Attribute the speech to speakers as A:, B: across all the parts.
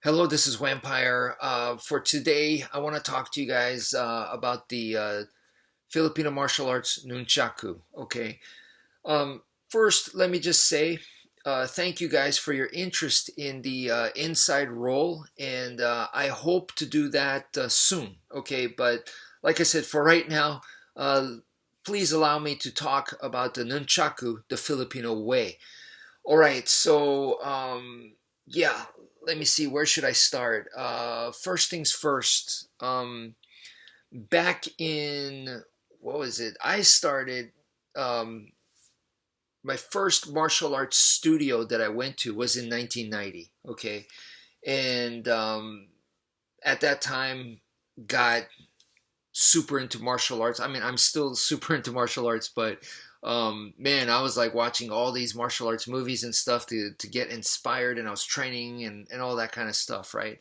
A: Hello, this is wmpyr. For today, I want to talk to you guys about the Filipino martial arts Nunchaku. Okay. First, let me just say thank you guys for your interest in the inside role, and I hope to do that soon. Okay, but like I said, for right now, uh, please allow me to talk about the Nunchaku, the Filipino way. All right, so yeah, let me see. Where should I start? First things first. Back in what was it? I started my first martial arts studio that I went to was in 1990. Okay, and at that time, got super into martial arts. I mean, I'm still super into martial arts, but man, I was like watching all these martial arts movies and stuff to get inspired, and I was training and all that kind of stuff, right?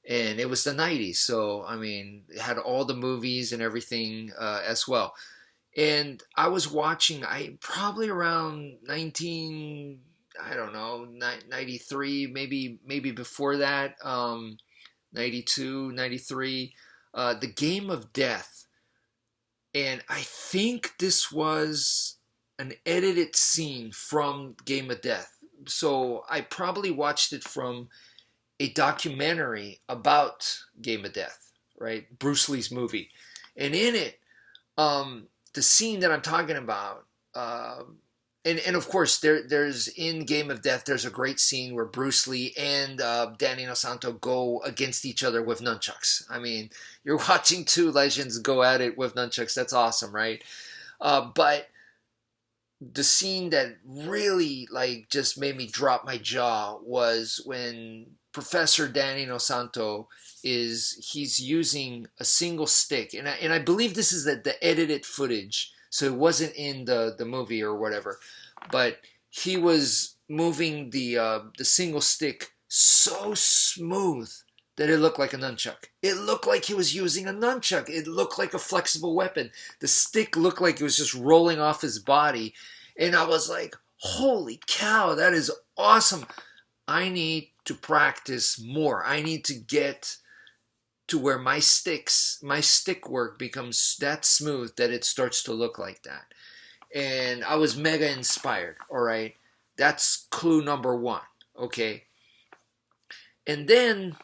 A: And it was the 90s, so I mean, it had all the movies and everything as well. And I was watching, I probably around 19, I don't know, 93, maybe before that, 92, 93, The Game of Death. And I think this was an edited scene from Game of Death. So I probably watched it from a documentary about Game of Death, right? Bruce Lee's movie. And in it, the scene that I'm talking about, and of course there's in Game of Death there's a great scene where Bruce Lee and Danny Inosanto go against each other with nunchucks. I mean, you're watching two legends go at it with nunchucks. That's awesome, right? But the scene that really like just made me drop my jaw was when Professor Danny Inosanto he's using a single stick, and I believe this is the edited footage, so it wasn't in the movie or whatever, but he was moving the single stick so smooth that it looked like a nunchuck. It looked like he was using a nunchuck. It looked like a flexible weapon. The stick looked like it was just rolling off his body, and I was like, "Holy cow, that is awesome! I need to practice more. I need to get to where my stick work becomes that smooth that it starts to look like that." And I was mega inspired. All right, that's clue number one. Okay, and then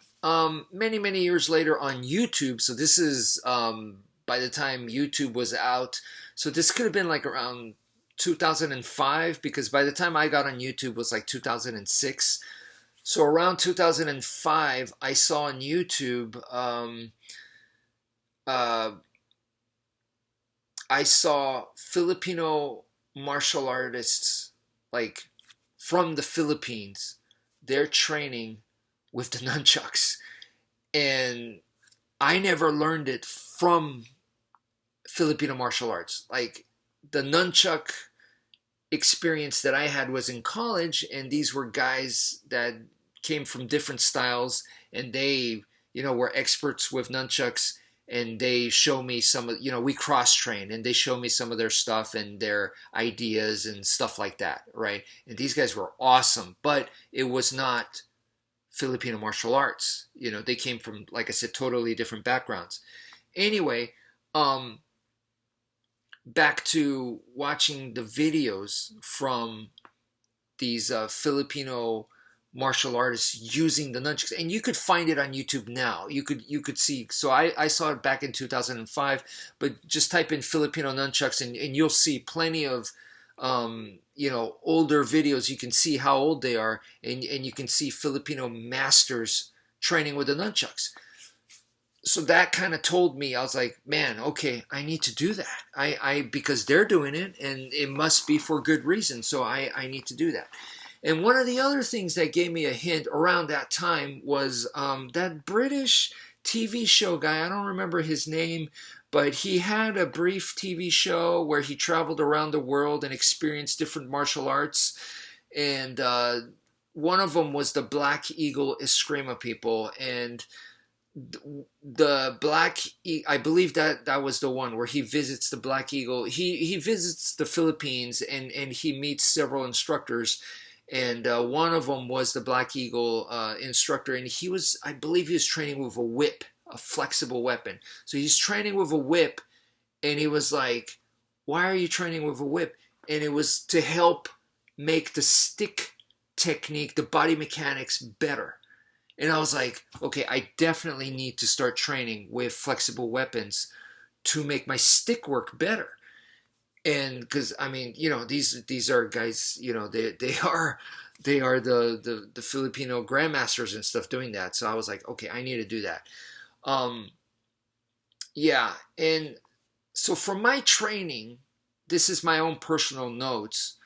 A: many years later on YouTube. So this is by the time YouTube was out. So this could have been like around 2005, because by the time I got on YouTube was like 2006. So around 2005, I saw on YouTube, uh, I saw Filipino martial artists, like from the Philippines. They're training with the nunchucks, and I never learned it from Filipino martial arts. Like the nunchuck experience that I had was in college, and these were guys that came from different styles, and they, were experts with nunchucks, and they show me some of, we cross train, and they show me some of their stuff and their ideas and stuff like that, right? And these guys were awesome, but it was not Filipino martial arts. They came from, like I said, totally different backgrounds. Anyway, back to watching the videos from these Filipino martial artists using the nunchucks, and you could find it on YouTube now. You could see. So I saw it back in 2005, but just type in Filipino nunchucks, and you'll see plenty of older videos. You can see how old they are, and you can see Filipino masters training with the nunchucks. So that kind of told me, I was like, man, okay, I need to do that. I because they're doing it, and it must be for good reason. So I need to do that. And one of the other things that gave me a hint around that time was that British TV show guy. I don't remember his name, but he had a brief TV show where he traveled around the world and experienced different martial arts. And one of them was the Black Eagle Escrima people. And the I believe that was the one where he visits the Black Eagle. He visits the Philippines, and he meets several instructors, And one of them was the Black Eagle instructor, and I believe he was training with a whip, a flexible weapon. So he's training with a whip, and he was like, "Why are you training with a whip?" And it was to help make the stick technique, the body mechanics better. And I was like, okay, I definitely need to start training with flexible weapons to make my stick work better. And because I mean, these are guys, they are the Filipino grandmasters and stuff doing that. So I was like, okay, I need to do that. Um, yeah, and so for my training, this is my own personal notes.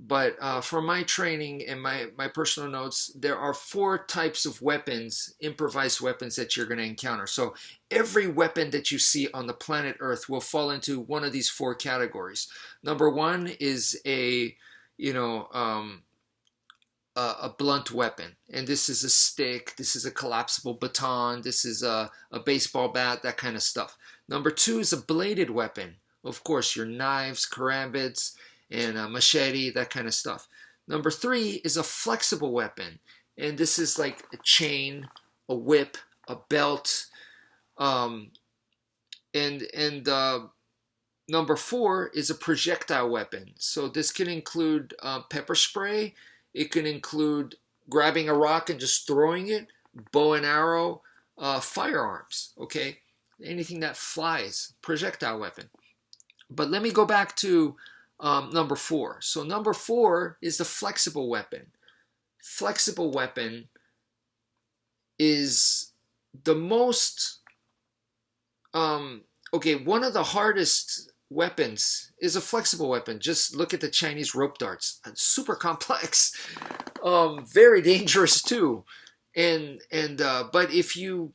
A: But for my training and my personal notes, there are 4 types of weapons, improvised weapons that you're going to encounter. So every weapon that you see on the planet Earth will fall into one of these 4 categories. Number 1 is a blunt weapon, and this is a stick, this is a collapsible baton, this is a baseball bat, that kind of stuff. Number 2 is a bladed weapon. Of course, your knives, karambits, and a machete, that kind of stuff. Number 3 is a flexible weapon, and this is like a chain, a whip, a belt, and number 4 is a projectile weapon. So this can include pepper spray. It can include grabbing a rock and just throwing it, bow and arrow, firearms. Okay, anything that flies, projectile weapon. But let me go back to number 4. So number 4 is the flexible weapon. Flexible weapon is the most, one of the hardest weapons is a flexible weapon. Just look at the Chinese rope darts. It's super complex, very dangerous too. But if you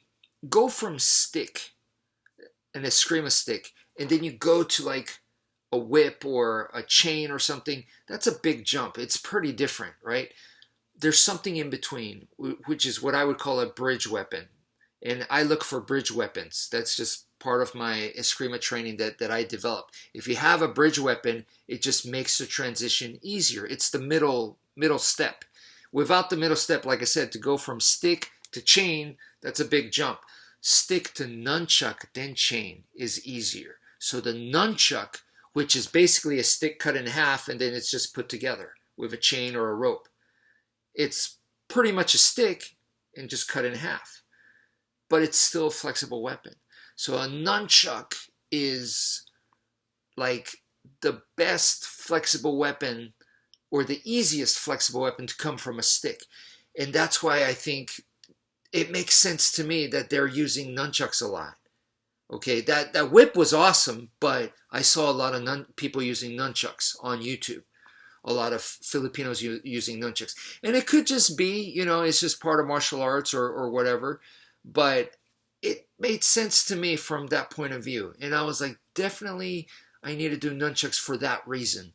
A: go from stick, an Escrima stick, and then you go to like a whip or a chain or something, that's a big jump. It's pretty different, right? There's something in between, which is what I would call a bridge weapon. And I look for bridge weapons. That's just part of my Escrima training that I developed. If you have a bridge weapon, it just makes the transition easier. It's the middle step. Without the middle step, like I said, to go from stick to chain, that's a big jump. Stick to nunchuck, then chain is easier. So the nunchuck, which is basically a stick cut in half and then it's just put together with a chain or a rope. It's pretty much a stick and just cut in half, but it's still a flexible weapon. So a nunchuck is like the best flexible weapon or the easiest flexible weapon to come from a stick. And that's why I think it makes sense to me that they're using nunchucks a lot. Okay, that whip was awesome, but I saw a lot of people using nunchucks on YouTube. A lot of Filipinos using nunchucks. And it could just be, it's just part of martial arts or whatever. But it made sense to me from that point of view. And I was like, definitely I need to do nunchucks for that reason,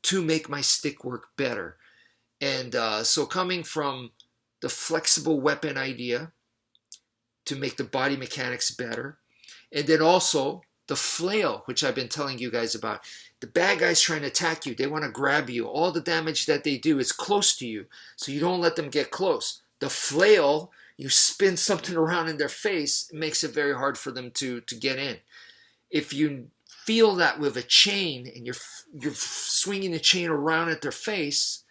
A: to make my stick work better. And so coming from the flexible weapon idea to make the body mechanics better, and then also the flail, which I've been telling you guys about. The bad guys trying to attack you. They want to grab you. All the damage that they do is close to you, so you don't let them get close. The flail, you spin something around in their face, it makes it very hard for them to get in. If you feel that with a chain and you're swinging the chain around at their face,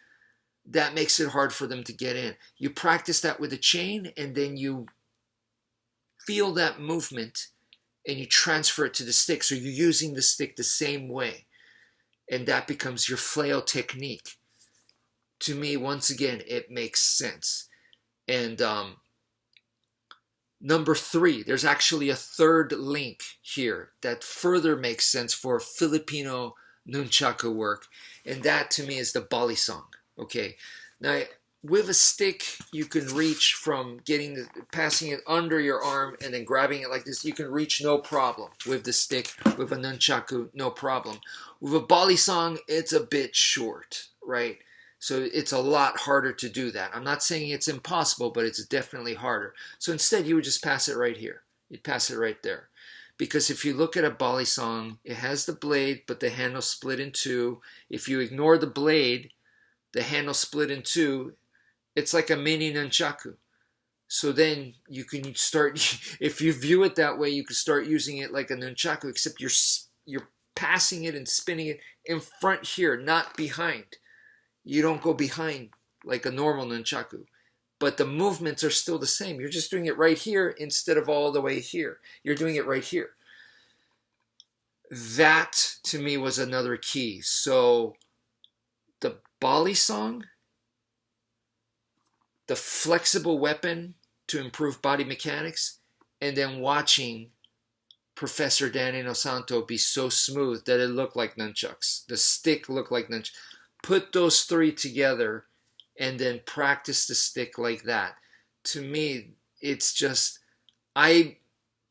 A: that makes it hard for them to get in. You practice that with a chain, and then you feel that movement and you transfer it to the stick. So you're using the stick the same way. And that becomes your flail technique. To me, once again, it makes sense. And number 3, there's actually a third link here that further makes sense for Filipino nunchaku work. And that to me is the balisong. Okay. Now, with a stick, you can reach from passing it under your arm and then grabbing it like this. You can reach no problem with the stick. With a nunchaku, no problem. With a balisong, it's a bit short, right? So it's a lot harder to do that. I'm not saying it's impossible, but it's definitely harder. So instead, you would just pass it right here. You'd pass it right there. Because if you look at a balisong, it has the blade, but the handle split in two. If you ignore the blade, the handle split in two, it's like a mini nunchaku. So then you can start, if you view it that way, you can start using it like a nunchaku, except you're passing it and spinning it in front here, not behind. You don't go behind like a normal nunchaku. But the movements are still the same. You're just doing it right here instead of all the way here. You're doing it right here. That, to me, was another key. So the Bali song, the flexible weapon to improve body mechanics, and then watching Professor Danny Nosanto be so smooth that it looked like nunchucks. The stick looked like nunchucks. Put those three together and then practice the stick like that. To me, it's just, I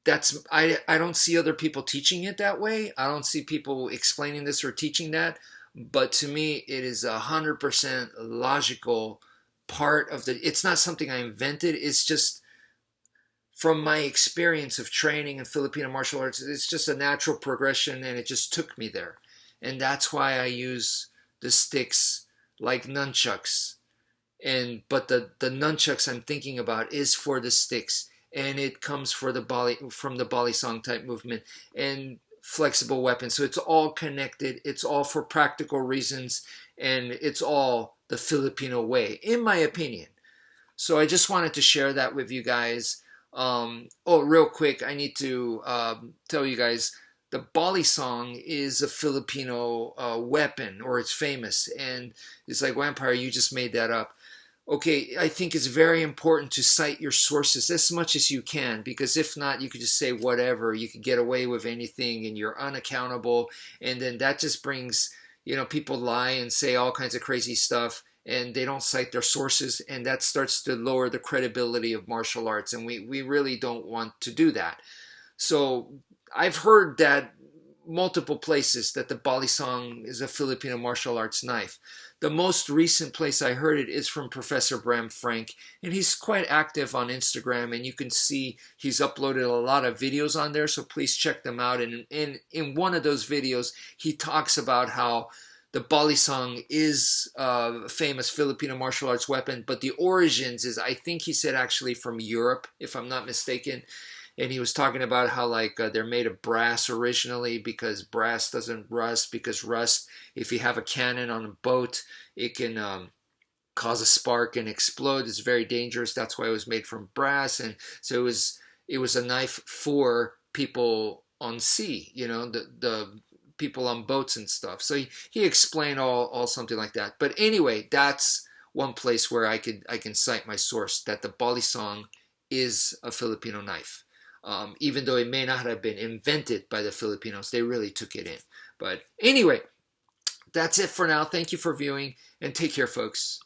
A: don't see other people teaching it that way. I don't see people explaining this or teaching that. But to me, it is 100% logical part of the, it's not something I invented. It's just from my experience of training in Filipino martial arts, it's just a natural progression and it just took me there. And that's why I use the sticks like nunchucks. But the nunchucks I'm thinking about is for the sticks, and it comes for the from the Bali song type movement and flexible weapons. So it's all connected. It's all for practical reasons, and it's all the Filipino way, in my opinion. So I just wanted to share that with you guys. Real quick, I need to tell you guys, the Bali song is a Filipino weapon, or it's famous. And it's like, Vampire, you just made that up. Okay, I think it's very important to cite your sources as much as you can, because if not, you could just say whatever. You could get away with anything and you're unaccountable. And then that just brings, people lie and say all kinds of crazy stuff and they don't cite their sources. And that starts to lower the credibility of martial arts. And we really don't want to do that. So I've heard that multiple places that the Bali song is a Filipino martial arts knife. The most recent place I heard it is from Professor Bram Frank, and he's quite active on Instagram, and you can see he's uploaded a lot of videos on there, so please check them out. And in one of those videos, he talks about how the Bali song is a famous Filipino martial arts weapon, but the origins is, I think he said, actually from Europe, if I'm not mistaken. And he was talking about how they're made of brass originally, because brass doesn't rust, because rust, if you have a cannon on a boat, it can cause a spark and explode. It's very dangerous. That's why it was made from brass. And so it was a knife for people on sea, the people on boats and stuff. So he explained all something like that. But anyway, that's one place where I can cite my source, that the Bali song is a Filipino knife. Even though it may not have been invented by the Filipinos, they really took it in. But anyway, that's it for now. Thank you for viewing, and take care, folks.